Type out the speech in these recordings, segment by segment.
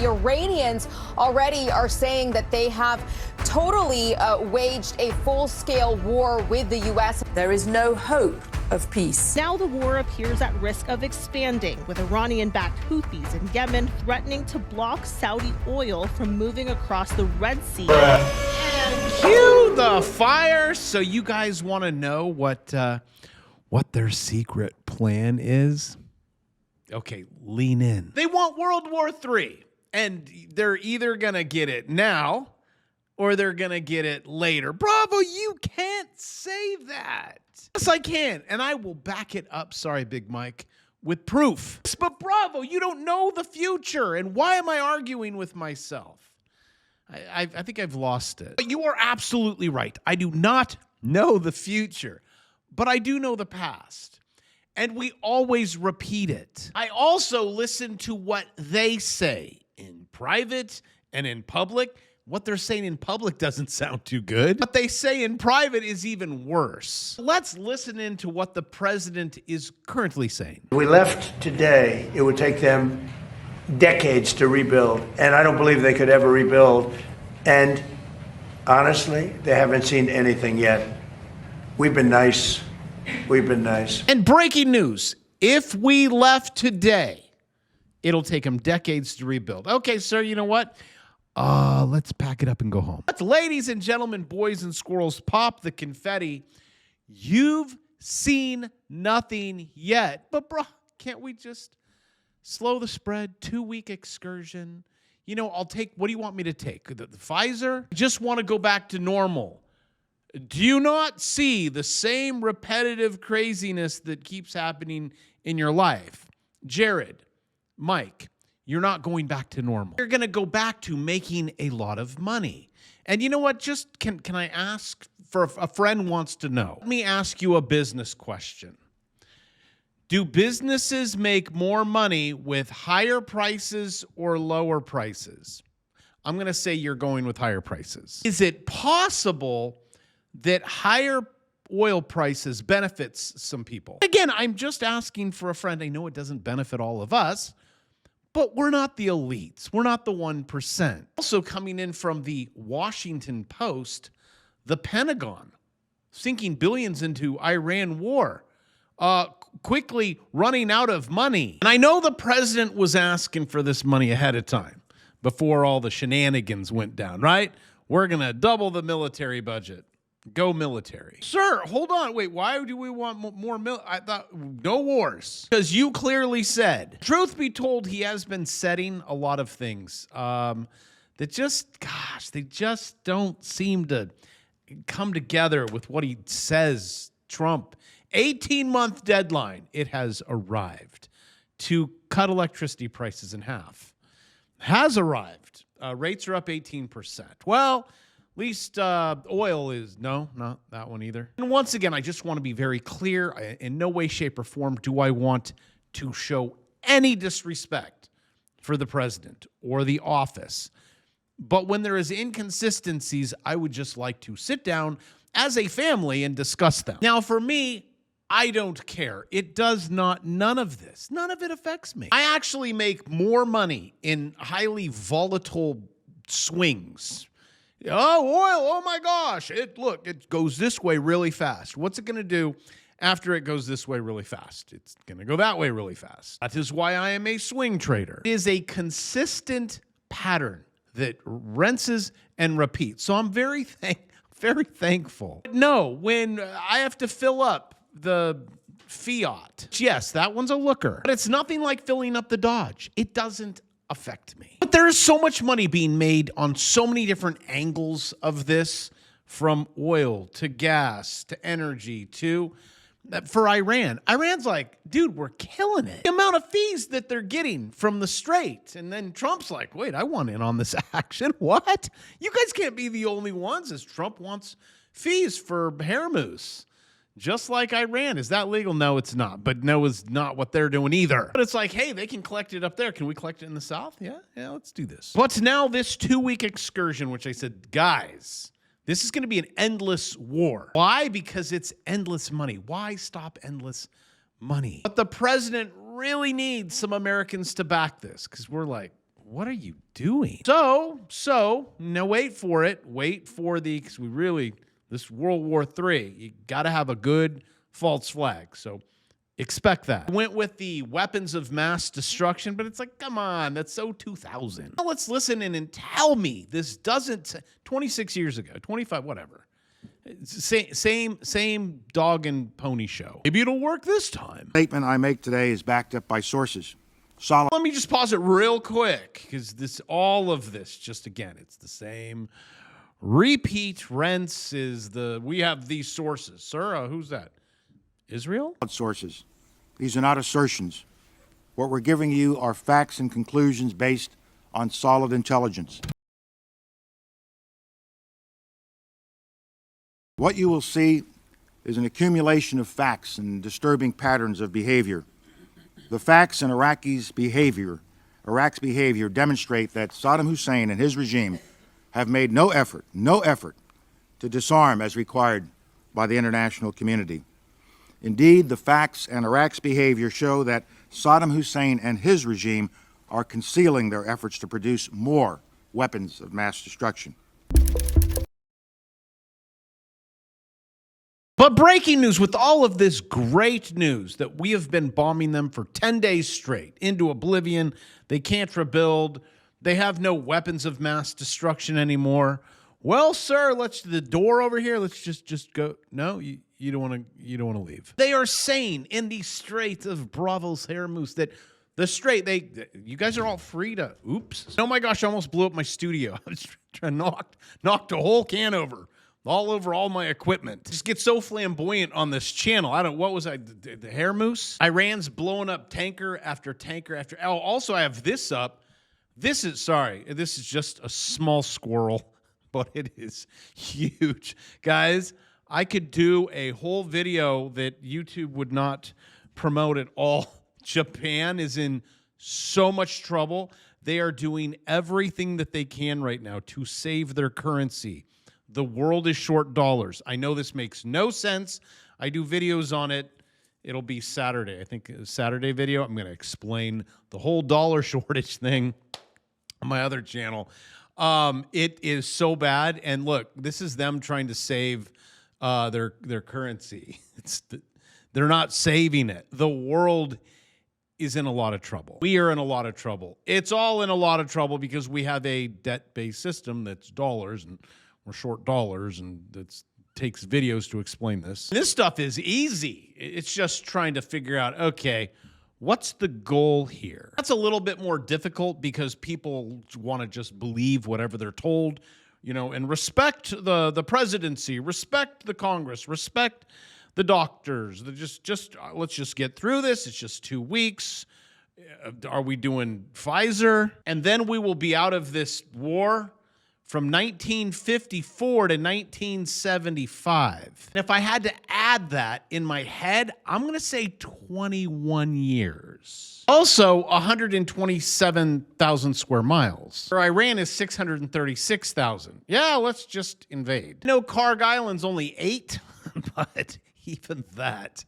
the Iranians already are saying that they have totally waged a full-scale war with the U.S. There is no hope of peace. Now the war appears at risk of expanding, with Iranian-backed Houthis in Yemen threatening to block Saudi oil from moving across the Red Sea. And cue the fire. So you guys want to know what their secret plan is? Okay, lean in. They want World War III, and they're either going to get it now or they're going to get it later. Bravo, you can't say that. Yes, I can, and I will back it up, sorry, Big Mike, with proof. But Bravo, you don't know the future, and why am I arguing with myself? I think I've lost it. But you are absolutely right. I do not know the future, but I do know the past. And we always repeat it. I also listen to what they say in private and in public. What they're saying in public doesn't sound too good. What they say in private is even worse. Let's listen into what the president is currently saying. If we left today, it would take them decades to rebuild. And I don't believe they could ever rebuild. And honestly, they haven't seen anything yet. We've been nice. We've been nice. And breaking news, if we left today, it'll take them decades to rebuild. Okay, sir, you know what? Let's pack it up and go home. Ladies and gentlemen, boys and squirrels, pop the confetti. You've seen nothing yet. But, bro, can't we just slow the spread? 2-week excursion. You know, I'll take, what do you want me to take? The Pfizer? I just want to go back to normal. Do you not see the same repetitive craziness that keeps happening in your life? Jared, Mike, you're not going back to normal. You're going to go back to making a lot of money. And you know what? Just can I ask, for a friend wants to know. Let me ask you a business question. Do businesses make more money with higher prices or lower prices? I'm going to say you're going with higher prices. Is it possible that higher oil prices benefits some people? Again, I'm just asking for a friend. I know it doesn't benefit all of us, but we're not the elites. We're not the 1%. Also coming in from the Washington Post, the Pentagon sinking billions into Iran war, quickly running out of money. And I know the president was asking for this money ahead of time before all the shenanigans went down, right? We're going to double the military budget. Go military. Sir, hold on. Wait, why do we want more I thought no wars. Because you clearly said, truth be told, he has been setting a lot of things that just, gosh, they just don't seem to come together with what he says. Trump, 18-month deadline. It has arrived to cut electricity prices in half. Has arrived. Rates are up 18%. Well, at least oil is, no, not that one either. And once again, I just want to be very clear. In no way, shape, or form do I want to show any disrespect for the president or the office. But when there is inconsistencies, I would just like to sit down as a family and discuss them. Now, for me, I don't care. It does not, none of this, none of it affects me. I actually make more money in highly volatile swings. Oh, oil, oh my gosh. Look, it goes this way really fast. What's it going to do after it goes this way really fast? It's going to go that way really fast. That is why I am a swing trader. It is a consistent pattern that rinses and repeats. So I'm very thankful. No, when I have to fill up the Fiat, yes, that one's a looker. But it's nothing like filling up the Dodge. It doesn't affect me. But there is so much money being made on so many different angles of this, from oil to gas to energy to for Iran. Iran's like, dude, we're killing it. The amount of fees that they're getting from the Strait. And then Trump's like, wait, I want in on this action. What? You guys can't be the only ones, as Trump wants fees for Hormuz. Just like Iran. Is that legal? No, it's not. But no is not what they're doing either. But it's like, hey, they can collect it up there. Can we collect it in the South? Yeah, let's do this. But now this 2-week excursion, which I said, guys, this is going to be an endless war. Why? Because it's endless money. Why stop endless money? But the president really needs some Americans to back this, because we're like, what are you doing? So now wait for it. Wait for because this World War III, you got to have a good false flag. So expect that. Went with the weapons of mass destruction, but it's like, come on, that's so 2000. Now let's listen in and tell me this doesn't, 26 years ago, 25, whatever. Same dog and pony show. Maybe it'll work this time. Statement I make today is backed up by sources. Solid. Let me just pause it real quick because all of this, just again, it's the same. Repeat rents we have these sources. Sir, who's that? Israel? Sources. These are not assertions. What we're giving you are facts and conclusions based on solid intelligence. What you will see is an accumulation of facts and disturbing patterns of behavior. The facts in Iraq's behavior demonstrate that Saddam Hussein and his regime have made no effort to disarm as required by the international community. Indeed, the facts and Iraq's behavior show that Saddam Hussein and his regime are concealing their efforts to produce more weapons of mass destruction. But breaking news, with all of this great news that we have been bombing them for 10 days straight into oblivion, they can't rebuild, they have no weapons of mass destruction anymore. Well, sir, the door over here, let's just go. No, you don't want to leave. They are saying in the Strait of Bravos Hormuz that the strait, you guys are all free to, oops. Oh my gosh, I almost blew up my studio. I was trying to knocked a whole can over. All over all my equipment. Just get so flamboyant on this channel. What was I, the Hormuz? Iran's blowing up tanker after tanker after. Oh, also I have this up. This is just a small squirrel, but it is huge. Guys, I could do a whole video that YouTube would not promote at all. Japan is in so much trouble. They are doing everything that they can right now to save their currency. The world is short dollars. I know this makes no sense. I do videos on it. It'll be Saturday. I think a Saturday video. I'm going to explain the whole dollar shortage thing on my other channel. It is so bad. And look, this is them trying to save their currency. They're not saving it. The world is in a lot of trouble. We are in a lot of trouble. It's all in a lot of trouble because we have a debt-based system that's dollars, and we're short dollars, and it takes videos to explain this. This stuff is easy. It's just trying to figure out, okay, what's the goal here? That's a little bit more difficult because people want to just believe whatever they're told, and respect the presidency, respect the Congress, respect the doctors. Let's just get through this. It's just 2 weeks. Are we doing Pfizer? And then we will be out of this war from 1954 to 1975. And if I had to add that in my head, I'm going to say 21 years. Also, 127,000 square miles. For Iran is 636,000. Yeah, let's just invade. No, Karg Island's only 8, but even that,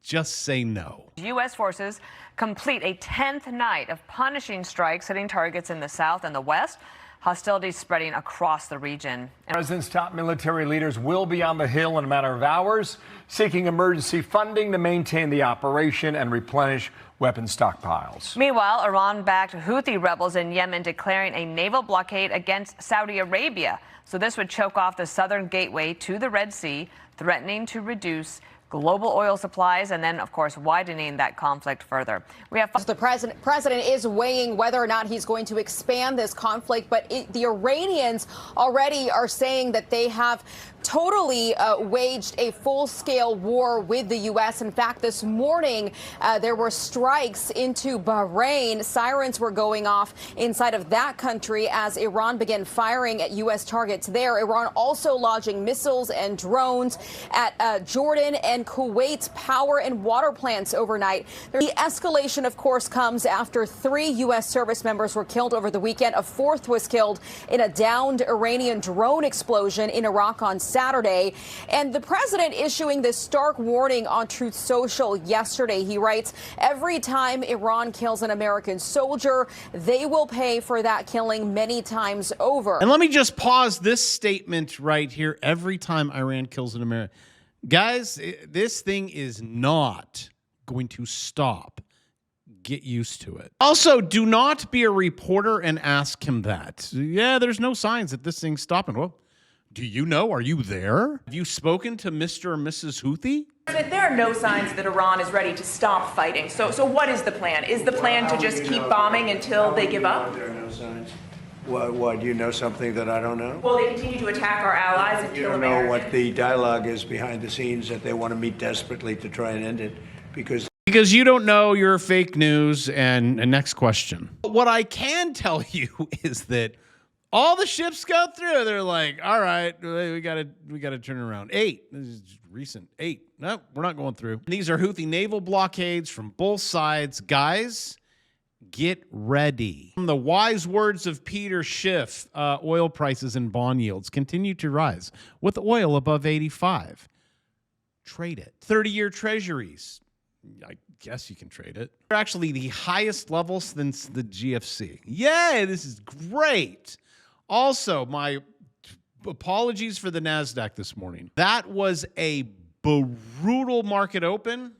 just say no. U.S. forces complete a 10th night of punishing strikes hitting targets in the south and the west. Hostilities spreading across the region. The president's top military leaders will be on the Hill in a matter of hours, seeking emergency funding to maintain the operation and replenish weapon stockpiles. Meanwhile, Iran-backed Houthi rebels in Yemen declaring a naval blockade against Saudi Arabia. So this would choke off the southern gateway to the Red Sea, threatening to reduce global oil supplies and then, of course, widening that conflict further. We have the president is weighing whether or not he's going to expand this conflict, but the Iranians already are saying that they have totally waged a full-scale war with the U.S. In fact, this morning, there were strikes into Bahrain. Sirens were going off inside of that country as Iran began firing at U.S. targets there. Iran also launching missiles and drones at Jordan and Kuwait's power and water plants overnight. The escalation, of course, comes after 3 U.S. service members were killed over the weekend. A 4th was killed in a downed Iranian drone explosion in Iraq on Saturday. And the president issuing this stark warning on Truth Social yesterday. He writes, every time Iran kills an American soldier, they will pay for that killing many times over. And let me just pause this statement right here. Every time Iran kills an American. Guys, this thing is not going to stop. Get used to it. Also, do not be a reporter and ask him that. Yeah, there's no signs that this thing's stopping. Well, do you know? Are you there? Have you spoken to Mr. or Mrs. Houthi? There are no signs that Iran is ready to stop fighting. So what is the plan? Is the plan to just keep bombing until they give up? There are no signs. What, do you know something that I don't know? Well, they continue to attack our allies and You kill don't know Americans. what the dialogue is behind the scenes, that they want to meet desperately to try and end it, because you don't know, you're fake news. And next question. What I can tell you is that all the ships go through. They're like, all right, we gotta turn around. 8. This is recent. 8. No, we're not going through. These are Houthi naval blockades from both sides. Guys, get ready. From the wise words of Peter Schiff, oil prices and bond yields continue to rise with oil above 85. Trade it. 30-year treasuries. I guess you can trade it. They're actually the highest level since the GFC. Yay, this is great. Also, my apologies for the NASDAQ this morning. That was a brutal market open.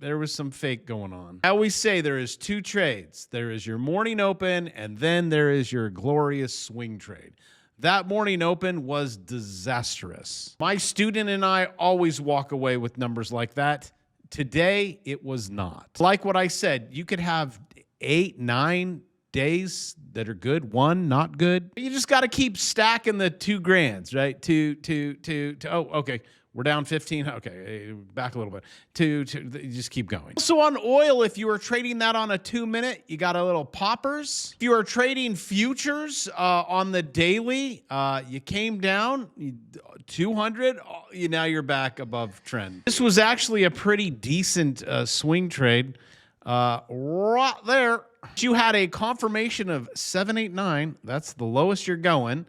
There was some fake going on. I always say there is 2 trades. There is your morning open, and then there is your glorious swing trade. That morning open was disastrous. My student and I always walk away with numbers like that. Today, it was not. Like what I said, you could have 8, 9 days that are good, 1 not good. You just got to keep stacking the 2 grands, right? Two. Oh, okay. We're down 15. Okay, back a little bit. 2. You just keep going. So on oil, if you are trading that on a 2-minute, you got a little poppers. If you are trading futures on the daily, you came down 200. Now you're back above trend. This was actually a pretty decent swing trade right there. You had a confirmation of 789. That's the lowest you're going.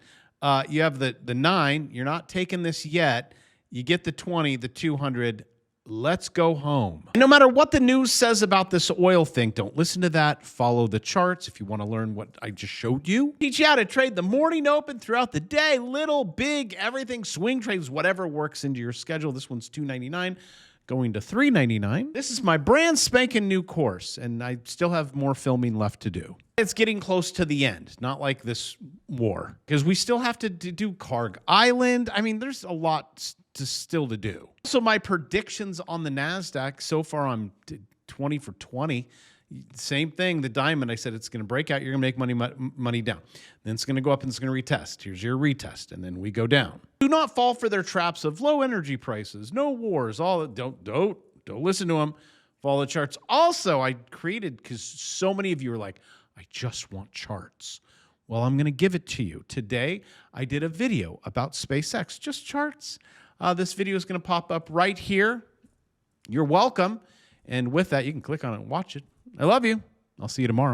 You have the 9. You're not taking this yet. You get the 20, the 200. Let's go home. And no matter what the news says about this oil thing, don't listen to that. Follow the charts if you want to learn what I just showed you. Teach you how to trade the morning open throughout the day. Little, big, everything, swing trades, whatever works into your schedule. This one's $2.99. Going to $3.99. This is my brand spanking new course, and I still have more filming left to do. It's getting close to the end, not like this war, because we still have to do Karg Island. I mean, there's a lot still to do. So my predictions on the NASDAQ, so far I'm 20 for 20. Same thing, the diamond, I said it's going to break out. You're going to make money down. Then it's going to go up and it's going to retest. Here's your retest. And then we go down. Do not fall for their traps of low energy prices, no wars, all that. Don't listen to them. Follow the charts. Also, I created, because so many of you are like, I just want charts. Well, I'm going to give it to you. Today, I did a video about SpaceX, just charts. This video is going to pop up right here. You're welcome. And with that, you can click on it and watch it. I love you. I'll see you tomorrow.